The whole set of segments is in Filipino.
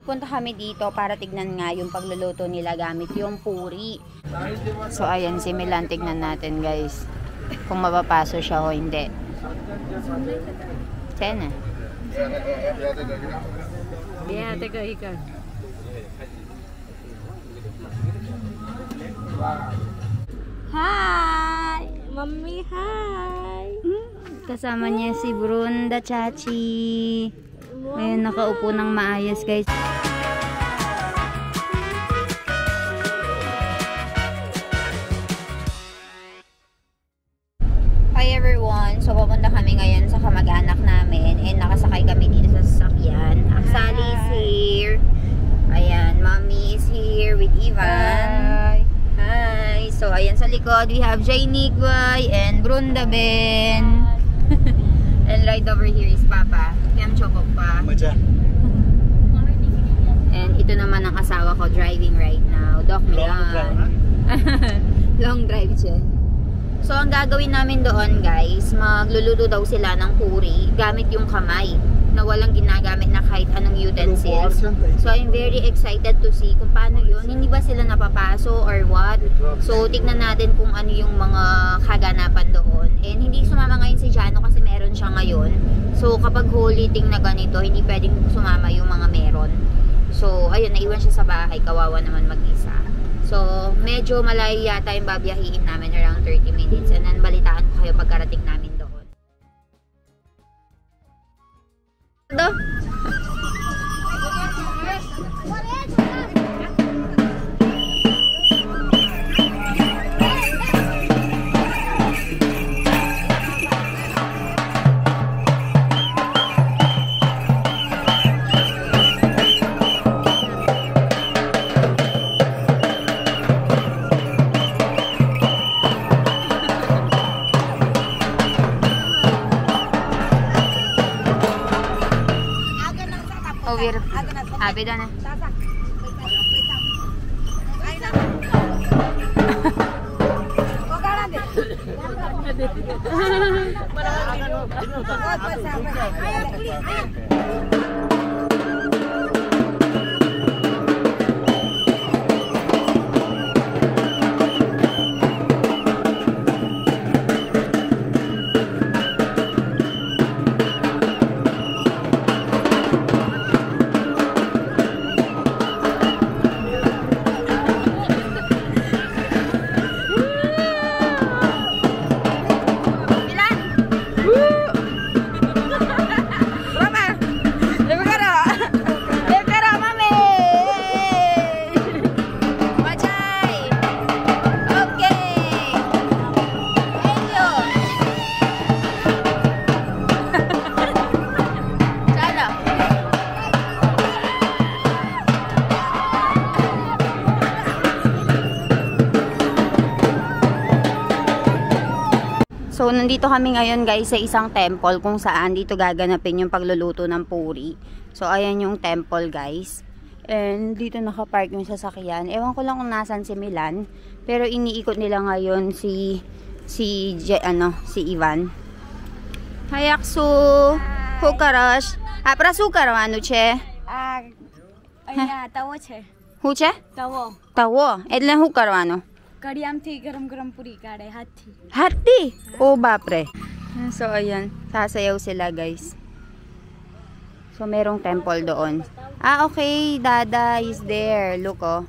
nagpunta kami dito para tignan nga yung pagluluto nila gamit yung puri. So ayan si Milan, tignan natin guys kung mapapaso siya o hindi. 10 eh. Yeah, teka ika. Hi! Mommy, hi! Kasama niya si Brunda Chachi. Ayun, nakaupo ng maayos guys. Hi everyone! So pupunta kami ngayon sa kamag-anak namin and nakasakay kami dito sa sasakyan. Sally is here. Ayan, Mommy is here with Ivan. Hi! Hi! So ayan sa likod, we have Jainik Boy and Brunda Ben. And right over here is Papa. Kiyam Chokok pa. Maja. And ito naman ang asawa ko driving right now. Doc Milan. Long drive siya. So ang gagawin namin doon guys, magluluto daw sila ng puri gamit yung kamay na walang ginagamit na kahit anong utensils. So I'm very excited to see kung paano yun. Hindi ba sila napapaso or what? So tignan natin kung ano yung mga kaganapan doon. And hindi sumama ngayon si Jano kasi meron siya ngayon. So kapag holy thing na ganito, hindi pwedeng sumama yung mga meron. So ayun, naiwan siya sa bahay, kawawa naman mag-isa. So medyo malayo yata yung babiyahiin namin, around 30 minutes. And then balitaan ko kayo pagkarating namin doon. Do? Over. Abi doon na. So, nandito kami ngayon guys sa isang temple kung saan dito gaganapin yung pagluluto ng puri. So, ayan yung temple guys. And dito nakapark yung sasakyan. Ewan ko lang kung nasan si Milan. Pero iniikot nila ngayon si Ivan. Hayaksu! Hukarash! Prasukar ano che? tawo છે. Hu che? Tawo. Tawo. એટલે શું કરવાનો? કડિયામથી ગરમ ગરમ પૂરી કાઢે હાથથી. Hati? Oh, bapre. So, ayan. Sasayaw sila, guys. So, merong temple doon. Ah, okay. Dada is there. Look, oh.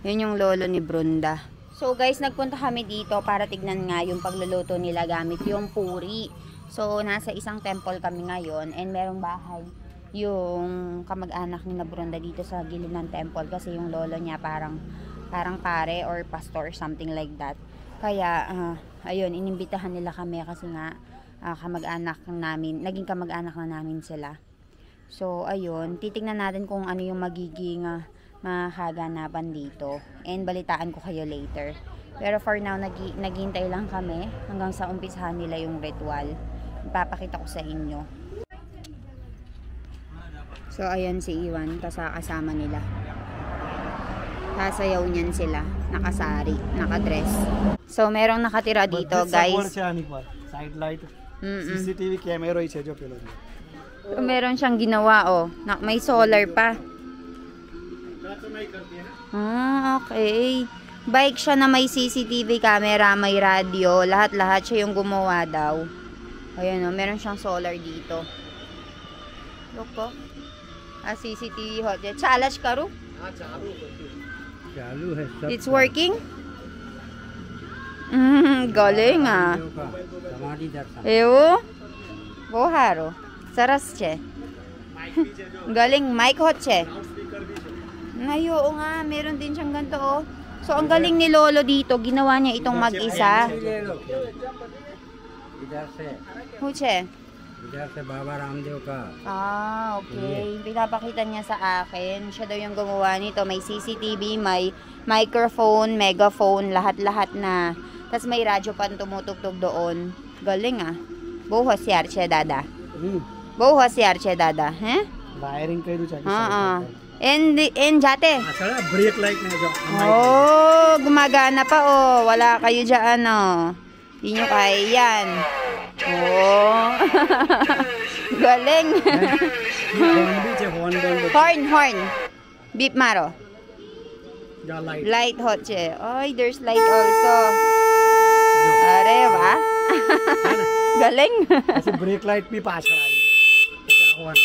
Yun yung lolo ni Brunda. So, guys, nagpunta kami dito para tignan nga yung pagluluto nila gamit yung puri. So, nasa isang temple kami ngayon. And merong bahay yung kamag-anak ni na Brunda dito sa gilid ng temple. Kasi yung lolo niya parang pare or pastor, something like that. Kaya, ayun, inimbitahan nila kami kasi nga kamag-anak namin, naging kamag-anak na namin sila. So, ayun, titignan natin kung ano yung magiging makaganapan dito. And balitaan ko kayo later. Pero for now, naghihintay lang kami hanggang sa umpisahan nila yung ritual. Ipapakita ko sa inyo. So, ayan si Iwan, kasama nila. Sasayaw niyan sila, nakasari, nakadress. So merong nakatira dito, guys. Side light. CCTV camera is jo pelo. So, meron siyang ginawa, oh. May solar pa. Ah, okay. Bike siya na may CCTV camera, may radio, lahat-lahat siya yung gumawa daw. Ayan o, meron siyang solar dito. Look po. CCTV hot. Charge karo? It's working? Galing ah. Ewo? Boharo. Saras che. Galing, mic hot che. Ay, oo nga, meron din siyang ganito oh. So, ang galing ni Lolo dito, ginawa niya itong mag-isa. Huche? Baba Ramdev ka. Ah, okay. Pinapakita niya sa akin. Siya daw yung gumawa nito. May CCTV, may microphone, megaphone, lahat-lahat na. Tapos may radyo pa tumutugtog doon. Galing ah. Buhos yar siya dada. Buhos yar siya dada. Eh? Wiring kayo dyan. And jate. Asala, brake light na dyan. Oh, gumagana pa oh. Wala kayo dyan oh. Hindi nyo kaya yan. Oh. Galing. Horn. Beep maro. Light hot che. Ay, there's light also. Are ba? Galing. Kasi brake light pi pasara. Okay.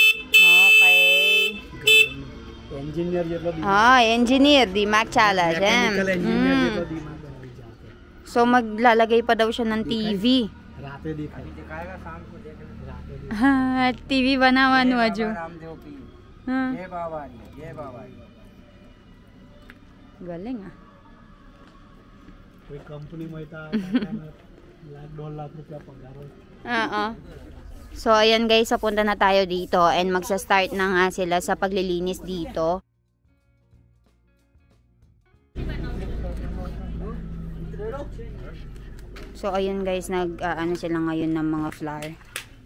Engineer yelo di. Engineer di Machala. Mechanical engineer yelo di. So maglalagay pa daw siya ng TV. Rate di kaya शाम को देख TV बनावनु अजू. ये बाबा. Galing ah. कोई कंपनी में था लाख 2 लाख रुपया पगार. Oo. So, ayan guys, papunta na tayo dito and magsa-start na nga sila sa paglilinis dito. So, ayun guys, ano sila ngayon ng mga flour.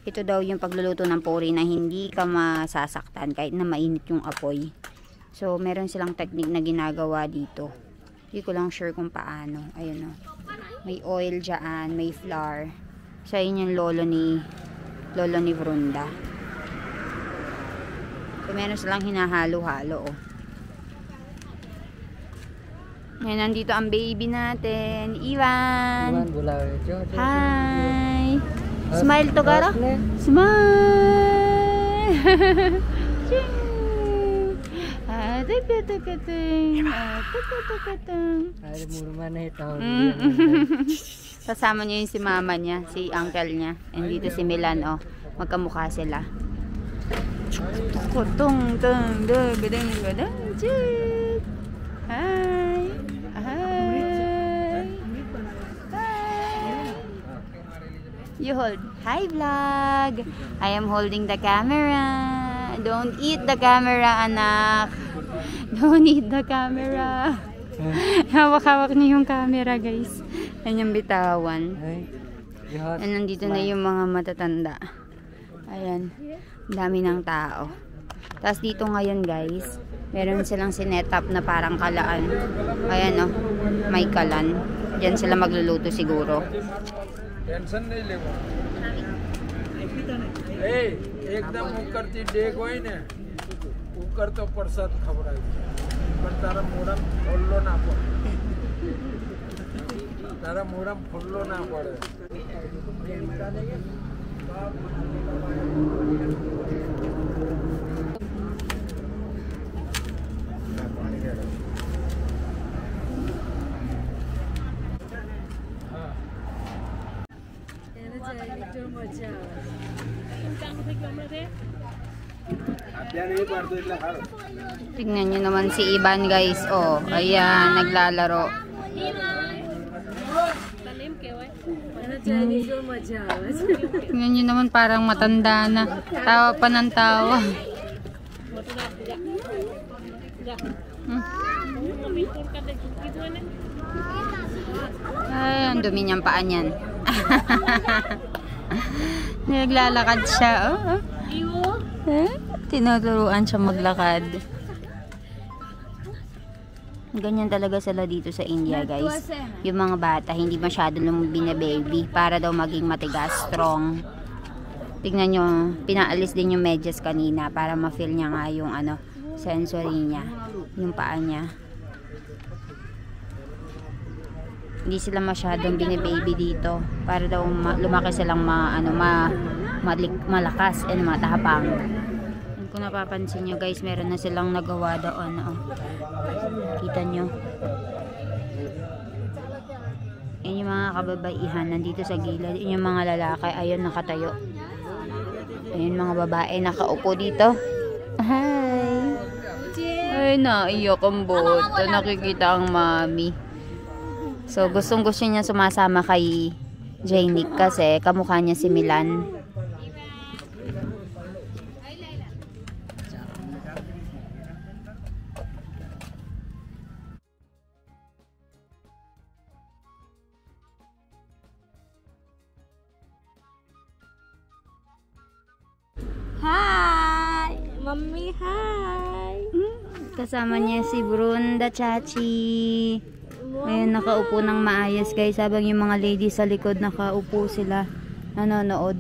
Ito daw yung pagluluto ng puri na hindi ka masasaktan kahit na mainit yung apoy. So, meron silang technique na ginagawa dito. Hindi ko lang sure kung paano. Ayun o. May oil dyan, may flour. So, yun yung lolo ni Brunda. So, meron silang hinahalo-halo, oh. Ngayon, nandito ang baby natin, Ivan. Hi! Smile to, Gara? Smile! Kasama niya yung si mama niya, si uncle niya. And dito si Milan, oh. Magkamukha sila. Hi! Hi! You hold. Hi, vlog! I am holding the camera. Don't eat the camera, anak. Don't eat the camera. Hawak-hawak niyo yung camera, guys. Yan yung bitawan. And nandito na yung mga matatanda. Ayan. Dami ng tao. Tapos dito ngayon, guys, meron silang sinet-up na parang kalaan. Ayan, oh. May kalan. Diyan sila magluluto siguro. Tension नहीं लेगो एकदम ऊपर ती डेग होई ने ऊपर तो प्रसाद खबराई पण तारा मोडम फुल्लो ना पड़े तारा मोडम फुल्लो ना पड़े Tingnan nyo naman si Ivan, guys. Oh, ayan, naglalaro. Tingnan nyo naman, parang matanda na. Tawa pa ng tawa. Ay, ang dumi niyang paa niyan. Naglalakad siya. Oh. Tinuturuan siya maglakad. Ganyan talaga sila dito sa India, guys. Yung mga bata, hindi masyado lang binababy para daw maging matigas, strong. Tignan nyo, pinaalis din yung medyas kanina para ma-feel niya nga yung ano, sensory niya, yung paa niya. Hindi sila masyadong binibaby dito para daw lumaki silang malakas and matapang. And kung napapansin nyo guys, meron na silang nagawa doon. Oh. Kita nyo? Yan yung mga kababaihan nandito sa gilid. Yan yung mga lalaki, ayun nakatayo. Ayun mga babae nakaupo dito. Hi! Ay, naiyak ang boto. Nakikita ang mami. So, gustong-gusto niya sumasama kay Janick kasi kamukha niya si Milan. Hi! Mommy, hi! Kasama niya si Brunda Chachi. Ayun, nakaupo ng maayos guys. Habang yung mga ladies sa likod nakaupo sila. Nanonood.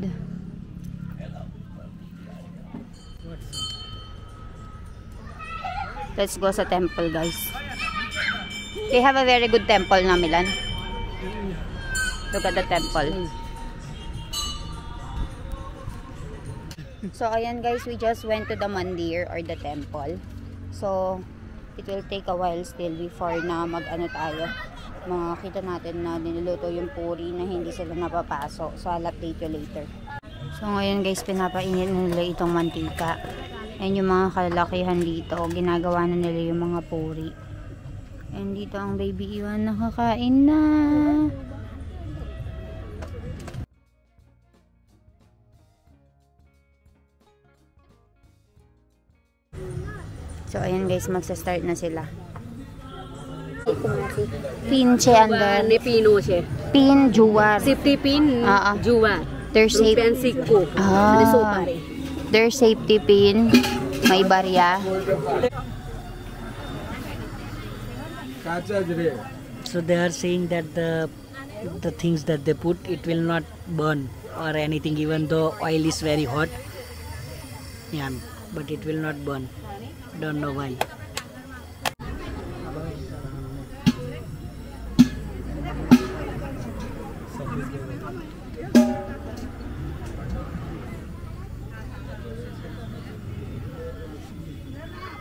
Let's go sa temple guys. They have a very good temple na Milan. Look at the temple. So ayan guys, we just went to the mandir or the temple. So it will take a while still before na mag-ano tayo. Makakita natin na niluluto yung puri na hindi sila napapasok. So I'll update you later. So ngayon guys, pinapainit na nila itong mantika. And yung mga kalalakihan dito, ginagawa na nila yung mga puri. And dito ang baby Iwan nakakain na. So ayan guys, magsa-start na sila. Pinche under. Ni pino siya. Pin juwar. Safety pin, juwa. Their safety. Sikko. Their safety pin. May barya. So they are saying that the things that they put, it will not burn or anything, even though oil is very hot. Yeah, but it will not burn. Don't know why.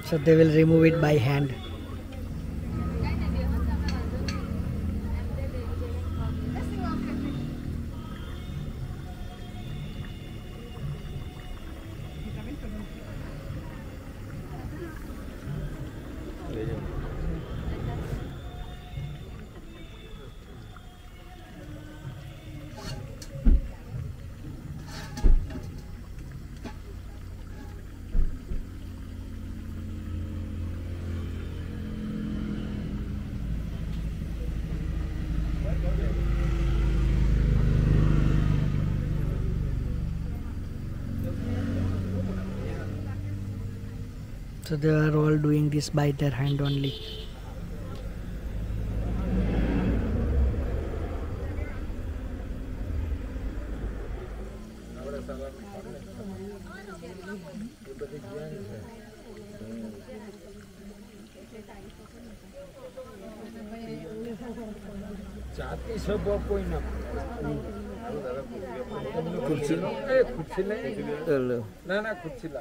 So they will remove it by hand. So they are all doing this by their hand only. जाति सब कोई ना कुर्सी ना ना कुर्सी ला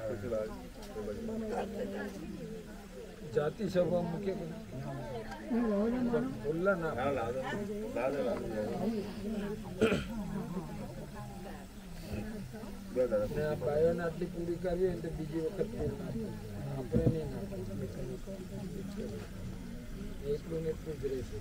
जाति सब मुके बोलला ना पायो ना आटली पूरी करी એટલે બીજી વખત આપણે નહીં ના એટલું ને એટલું જ રહેશે.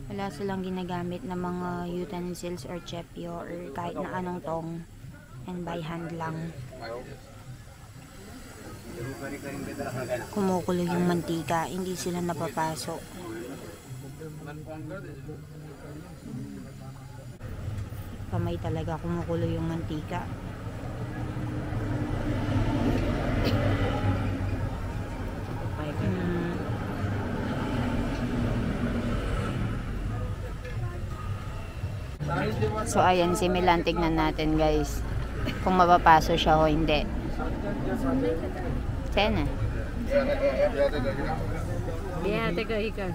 Wala silang ginagamit na mga utensils or chepyo or kahit na anong tong, and by hand lang. Kumukulo yung mantika, hindi sila napapasok. Kamay talaga kumukulo yung mantika. So ayan, si Milan, tignan natin guys kung mapapaso siya o hindi. Sena. Yeah, teka, ika.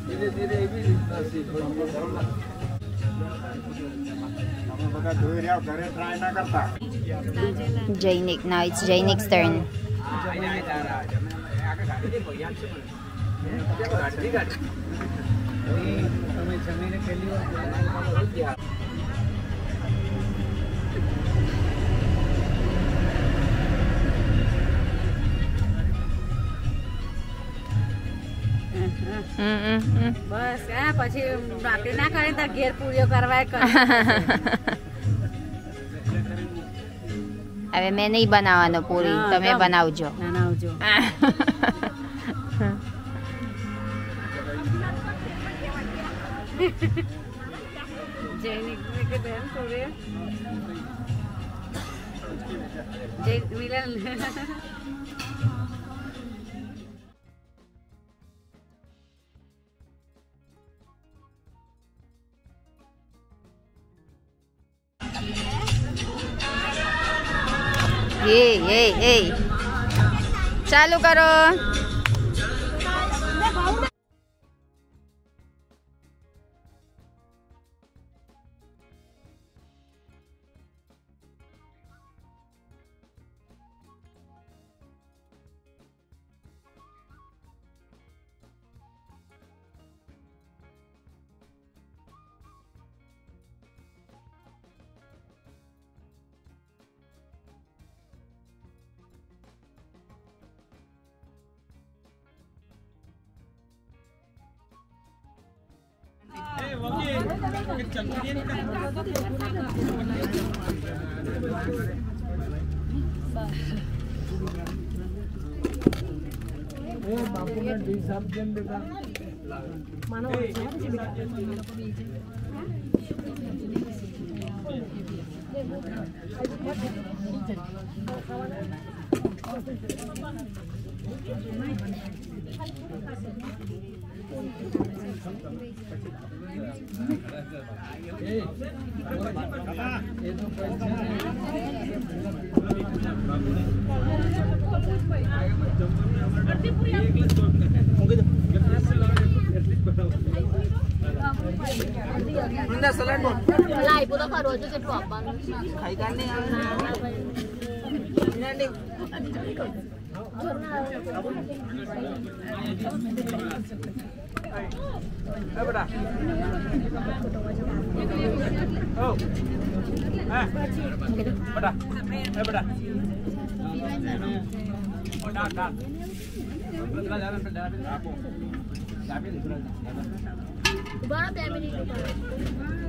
धीरे-धीरे भी नसीब Jainik, now it's Jainik's turn. બસ પછી રાતે ના કરે તો ઘેર પૂરીઓ કરવા Abe, मैं नहीं बनावानो पूरी, તમે બનાવજો. બનાવજો. જૈનિક કે બેન કરે જય મિલન. Hey, चालू करो.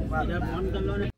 Baru 2 minit.